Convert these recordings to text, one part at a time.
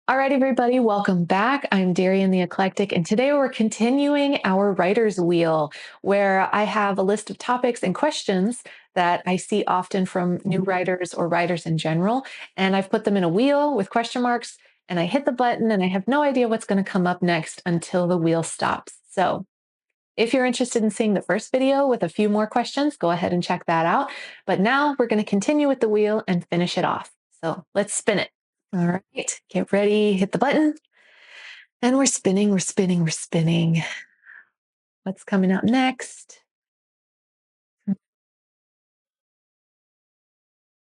All right, everybody, welcome back. I'm Darian the Eclectic, and today we're continuing our writer's wheel, where I have a list of topics and questions that I see often from new writers or writers in general. And I've put them in a wheel with question marks, and I hit the button, and I have no idea what's going to come up next until the wheel stops. So if you're interested in seeing the first video with a few more questions, go ahead and check that out. But now we're going to continue with the wheel and finish it off. So let's spin it. All right, get ready, hit the button. And we're spinning, we're spinning, we're spinning. What's coming up next?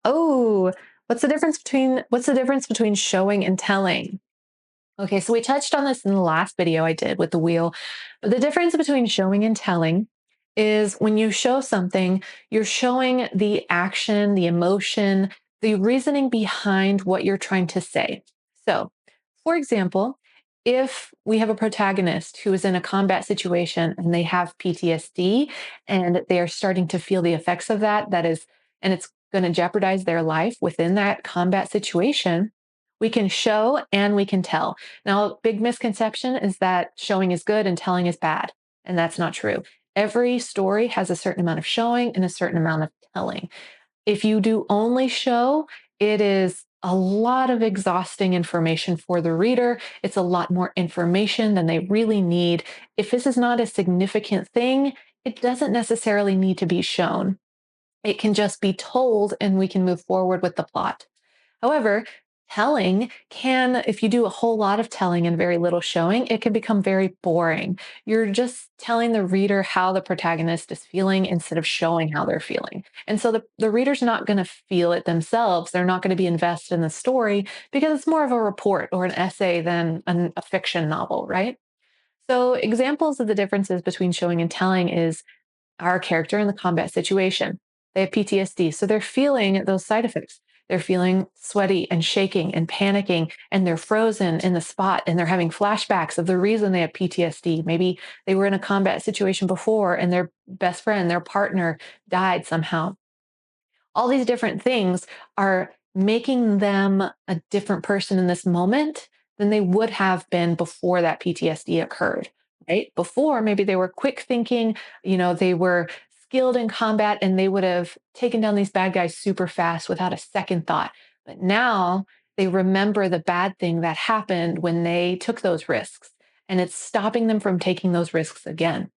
Oh, what's the difference between showing and telling? Okay, so we touched on this in the last video I did with the wheel. But the difference between showing and telling is when you show something, you're showing the action, the emotion, the reasoning behind what you're trying to say. So, for example, if we have a protagonist who is in a combat situation and they have PTSD and they are starting to feel the effects of and it's going to jeopardize their life within that combat situation, we can show and we can tell. Now, big misconception is that showing is good and telling is bad. And that's not true. Every story has a certain amount of showing and a certain amount of telling. If you do only show, it is a lot of exhausting information for the reader. It's a lot more information than they really need. If this is not a significant thing, it doesn't necessarily need to be shown. It can just be told and we can move forward with the plot. However, telling can, if you do a whole lot of telling and very little showing, it can become very boring. You're just telling the reader how the protagonist is feeling instead of showing how they're feeling. And so the reader's not going to feel it themselves. They're not going to be invested in the story because it's more of a report or an essay than a fiction novel, right? So, examples of the differences between showing and telling is our character in the combat situation. They have PTSD, so they're feeling those side effects. They're feeling sweaty and shaking and panicking, and they're frozen in the spot and they're having flashbacks of the reason they have PTSD. Maybe they were in a combat situation before and their best friend, their partner died somehow. All these different things are making them a different person in this moment than they would have been before that PTSD occurred, right? Before, maybe they were quick thinking, they were skilled in combat and they would have taken down these bad guys super fast without a second thought. But now they remember the bad thing that happened when they took those risks, and it's stopping them from taking those risks again.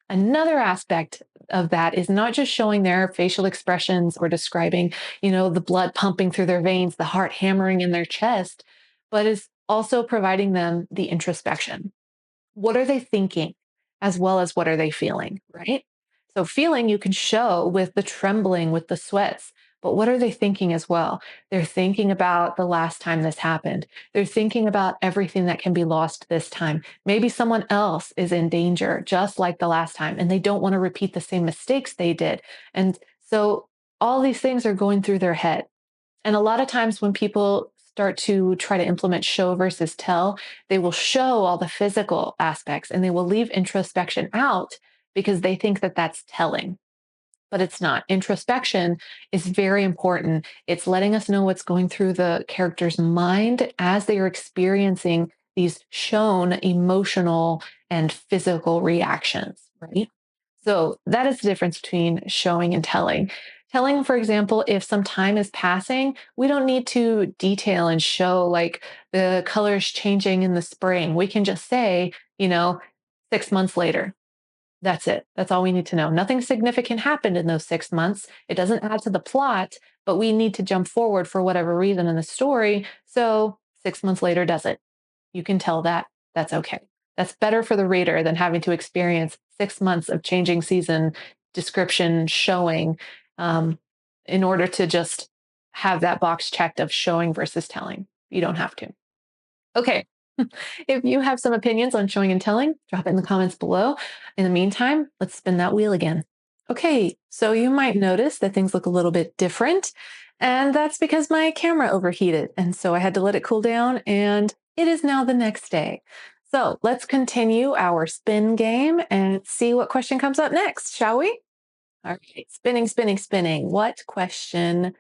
Another aspect of that is not just showing their facial expressions or describing, the blood pumping through their veins, the heart hammering in their chest, but is also providing them the introspection. What are they thinking as well as what are they feeling, right? So, feeling you can show with the trembling, with the sweats, but what are they thinking as well? They're thinking about the last time this happened. They're thinking about everything that can be lost this time. Maybe someone else is in danger, just like the last time, and they don't want to repeat the same mistakes they did. And so, all these things are going through their head. And a lot of times when people start to try to implement show versus tell, they will show all the physical aspects and they will leave introspection out because they think that that's telling. But it's not. Introspection is very important. It's letting us know what's going through the character's mind as they are experiencing these shown emotional and physical reactions, right? So that is the difference between showing and telling. Telling, for example, if some time is passing, we don't need to detail and show like the colors changing in the spring. We can just say, 6 months later. That's it. That's all we need to know. Nothing significant happened in those 6 months. It doesn't add to the plot, but we need to jump forward for whatever reason in the story. So 6 months later does it. You can tell that. That's okay. That's better for the reader than having to experience 6 months of changing season description showing um, in order to just have that box checked of showing versus telling. You don't have to. Okay. If you have some opinions on showing and telling, drop it in the comments below. In the meantime, let's spin that wheel again. Okay, so you might notice that things look a little bit different, and that's because my camera overheated, and so I had to let it cool down, and it is now the next day. So let's continue our spin game and see what question comes up next, shall we? All right, spinning, spinning, spinning. What question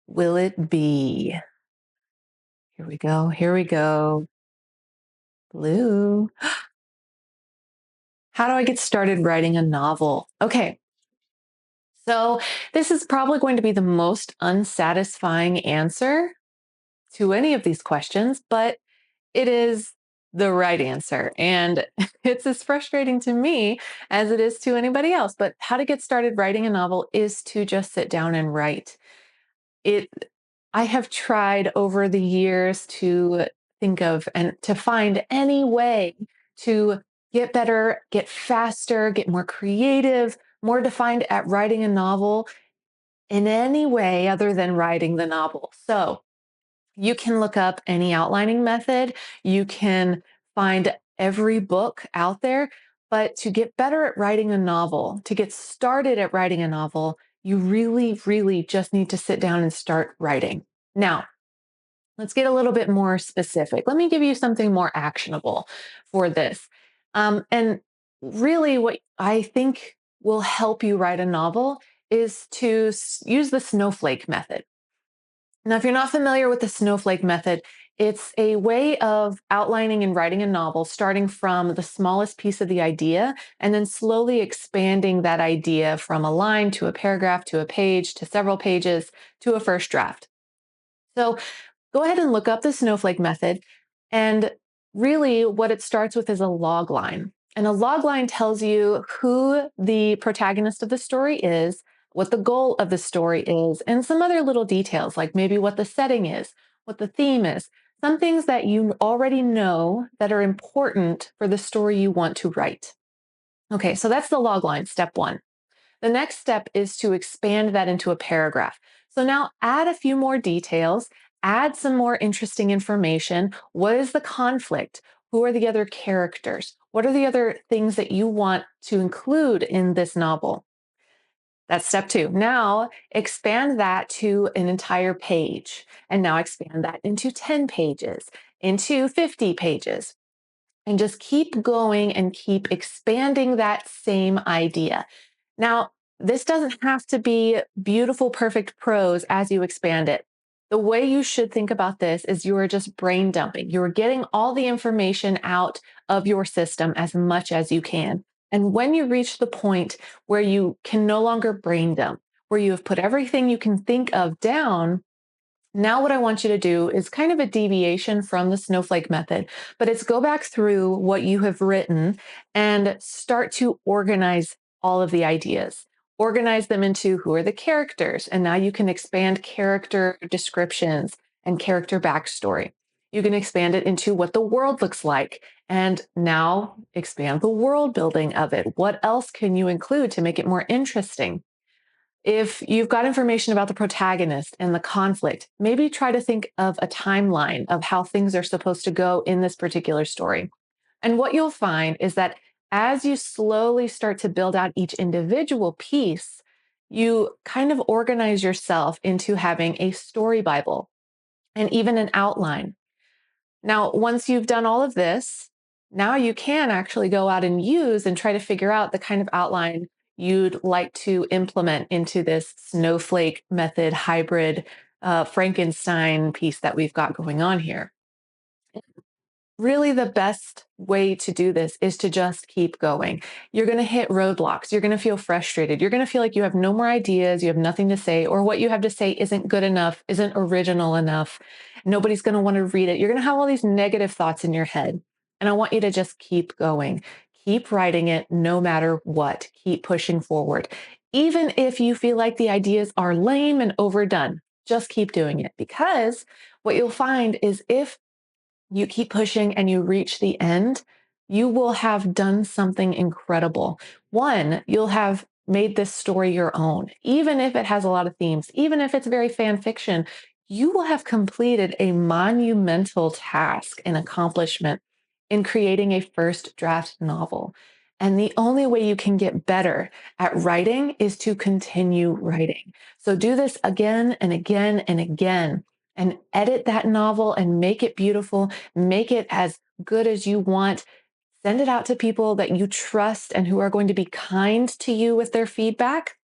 will it be? Here we go. Here we go. Blue. How do I get started writing a novel? Okay. So, this is probably going to be the most unsatisfying answer to any of these questions, but it is the right answer. And it's as frustrating to me as it is to anybody else. But how to get started writing a novel is to just sit down and write. It I have tried over the years to think of and to find any way to get better, get faster, get more creative, more defined at writing a novel in any way other than writing the novel. So, you can look up any outlining method. You can find every book out there. But to get better at writing a novel, to get started at writing a novel, you really, really just need to sit down and start writing. Now, let's get a little bit more specific. Let me give you something more actionable for this. And really, what I think will help you write a novel is to use the snowflake method. Now, if you're not familiar with the snowflake method, it's a way of outlining and writing a novel, starting from the smallest piece of the idea and then slowly expanding that idea from a line to a paragraph to a page to several pages to a first draft. So go ahead and look up the snowflake method. And really, what it starts with is a log line. And a log line tells you who the protagonist of the story is, what the goal of the story is, and some other little details, like maybe what the setting is, what the theme is, some things that you already know that are important for the story you want to write. Okay, so that's the log line, step one. The next step is to expand that into a paragraph. So now add a few more details, add some more interesting information. What is the conflict? Who are the other characters? What are the other things that you want to include in this novel? That's step two. Now expand that to an entire page. And now expand that into 10 pages, into 50 pages. And just keep going and keep expanding that same idea. Now, this doesn't have to be beautiful, perfect prose as you expand it. The way you should think about this is you are just brain dumping. You are getting all the information out of your system as much as you can. And when you reach the point where you can no longer brain dump, where you have put everything you can think of down, now, what I want you to do is kind of a deviation from the snowflake method, but it's go back through what you have written and start to organize all of the ideas. Organize them into who are the characters. And now you can expand character descriptions and character backstory. You can expand it into what the world looks like. And now expand the world building of it. What else can you include to make it more interesting? If you've got information about the protagonist and the conflict, maybe try to think of a timeline of how things are supposed to go in this particular story. And what you'll find is that as you slowly start to build out each individual piece, you kind of organize yourself into having a story Bible and even an outline. Now, once you've done all of this, now you can actually go out and use and try to figure out the kind of outline you'd like to implement into this snowflake method hybrid Frankenstein piece that we've got going on here. Really, the best way to do this is to just keep going. You're going to hit roadblocks. You're going to feel frustrated. You're going to feel like you have no more ideas. You have nothing to say, or what you have to say isn't good enough, isn't original enough. Nobody's going to want to read it. You're going to have all these negative thoughts in your head. And I want you to just keep going. Keep writing it no matter what. Keep pushing forward. Even if you feel like the ideas are lame and overdone, just keep doing it, because what you'll find is if you keep pushing and you reach the end, you will have done something incredible. One, you'll have made this story your own, even if it has a lot of themes, even if it's very fan fiction, you will have completed a monumental task and accomplishment in creating a first draft novel. And the only way you can get better at writing is to continue writing. So do this again and again and again and edit that novel and make it beautiful, make it as good as you want. Send it out to people that you trust and who are going to be kind to you with their feedback,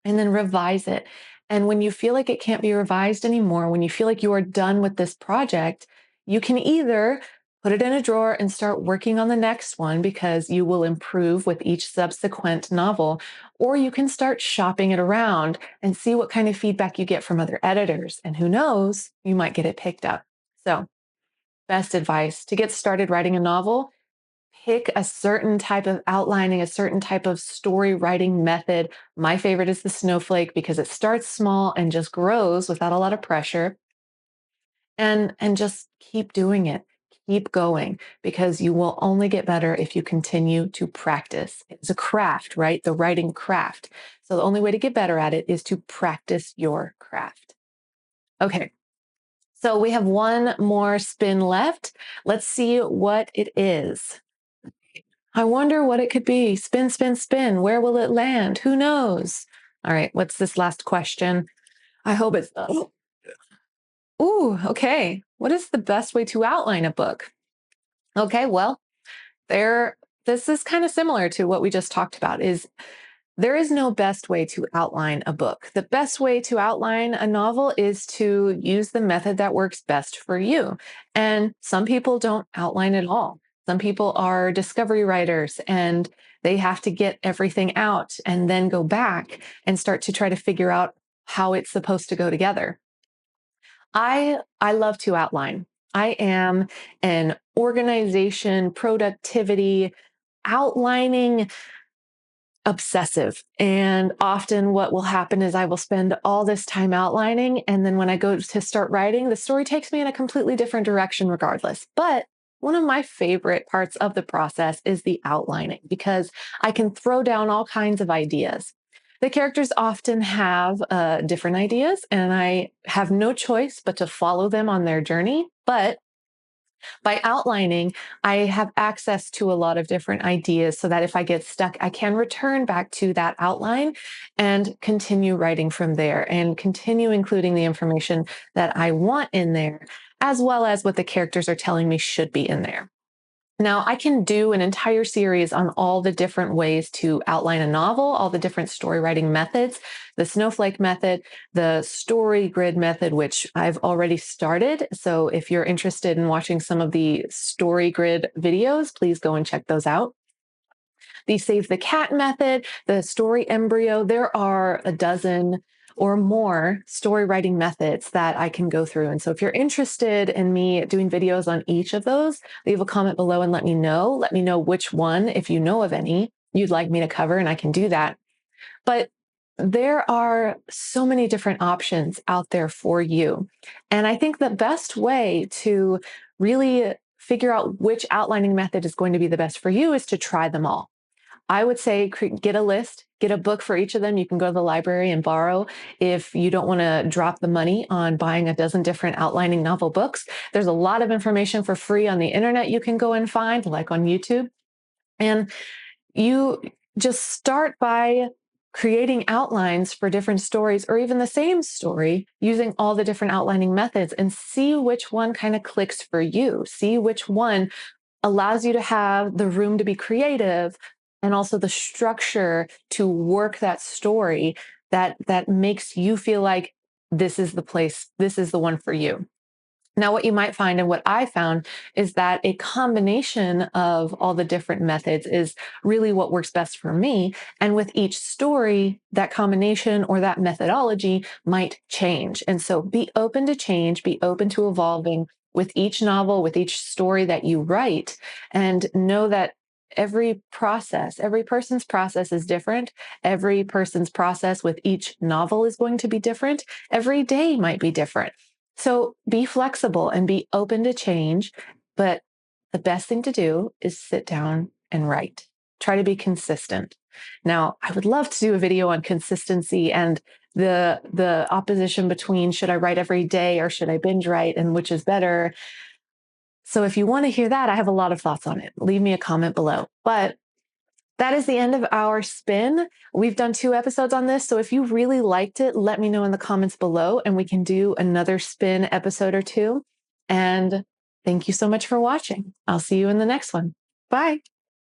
and then revise it. And when you feel like it can't be revised anymore, when you feel like you are done with this project, You can either put it in a drawer and start working on the next one because you will improve with each subsequent novel, or you can start shopping it around and see what kind of feedback you get from other editors. And who knows, you might get it picked up. So, best advice to get started writing a novel: pick a certain type of outlining, a certain type of story writing method. My favorite is the snowflake because it starts small and just grows without a lot of pressure. And just keep doing it. Keep going because you will only get better if you continue to practice. It's a craft, right? The writing craft. So the only way to get better at it is to practice your craft. Okay. So we have one more spin left. Let's see what it is. I wonder what it could be. Spin, spin, spin. Where will it land? Who knows? All right. What's this last question? I hope it's. Oh, ooh, okay. What is the best way to outline a book? Okay, well, there. This is kind of similar to what we just talked about. Is there is no best way to outline a book. The best way to outline a novel is to use the method that works best for you. And some people don't outline at all. Some people are discovery writers and they have to get everything out and then go back and start to try to figure out how it's supposed to go together. I love to outline. I am an organization, productivity, outlining obsessive. And often what will happen is I will spend all this time outlining. And then when I go to start writing, the story takes me in a completely different direction regardless. But one of my favorite parts of the process is the outlining because I can throw down all kinds of ideas. The characters often have different ideas, and I have no choice but to follow them on their journey. But by outlining, I have access to a lot of different ideas so that if I get stuck, I can return back to that outline and continue writing from there and continue including the information that I want in there, as well as what the characters are telling me should be in there. Now, I can do an entire series on all the different ways to outline a novel, all the different story writing methods, the snowflake method, the story grid method, which I've already started. So if you're interested in watching some of the story grid videos, please go and check those out. The save the cat method, the story embryo. There are a dozen or more story writing methods that I can go through. And so if you're interested in me doing videos on each of those, leave a comment below and let me know. Let me know which one, if you know of any, you'd like me to cover, and I can do that. But there are so many different options out there for you. And I think the best way to really figure out which outlining method is going to be the best for you is to try them all. I would say get a list, get a book for each of them. You can go to the library and borrow if you don't want to drop the money on buying a dozen different outlining novel books. There's a lot of information for free on the internet you can go and find, like on YouTube. And you just start by creating outlines for different stories or even the same story using all the different outlining methods and see which one kind of clicks for you. See which one allows you to have the room to be creative and also the structure to work that story that makes you feel like this is the place, this is the one for you. Now, what you might find and what I found is that a combination of all the different methods is really what works best for me. And with each story, that combination or that methodology might change. And so be open to change, be open to evolving with each novel, with each story that you write, and know that every process, every person's process is different. Every person's process with each novel is going to be different. Every day might be different. So be flexible and be open to change. But the best thing to do is sit down and write. Try to be consistent. Now, I would love to do a video on consistency and the opposition between should I write every day or should I binge write and which is better. So if you want to hear that, I have a lot of thoughts on it. Leave me a comment below. But that is the end of our spin. We've done 2 episodes on this. So if you really liked it, let me know in the comments below and we can do another spin episode or two. And thank you so much for watching. I'll see you in the next one. Bye.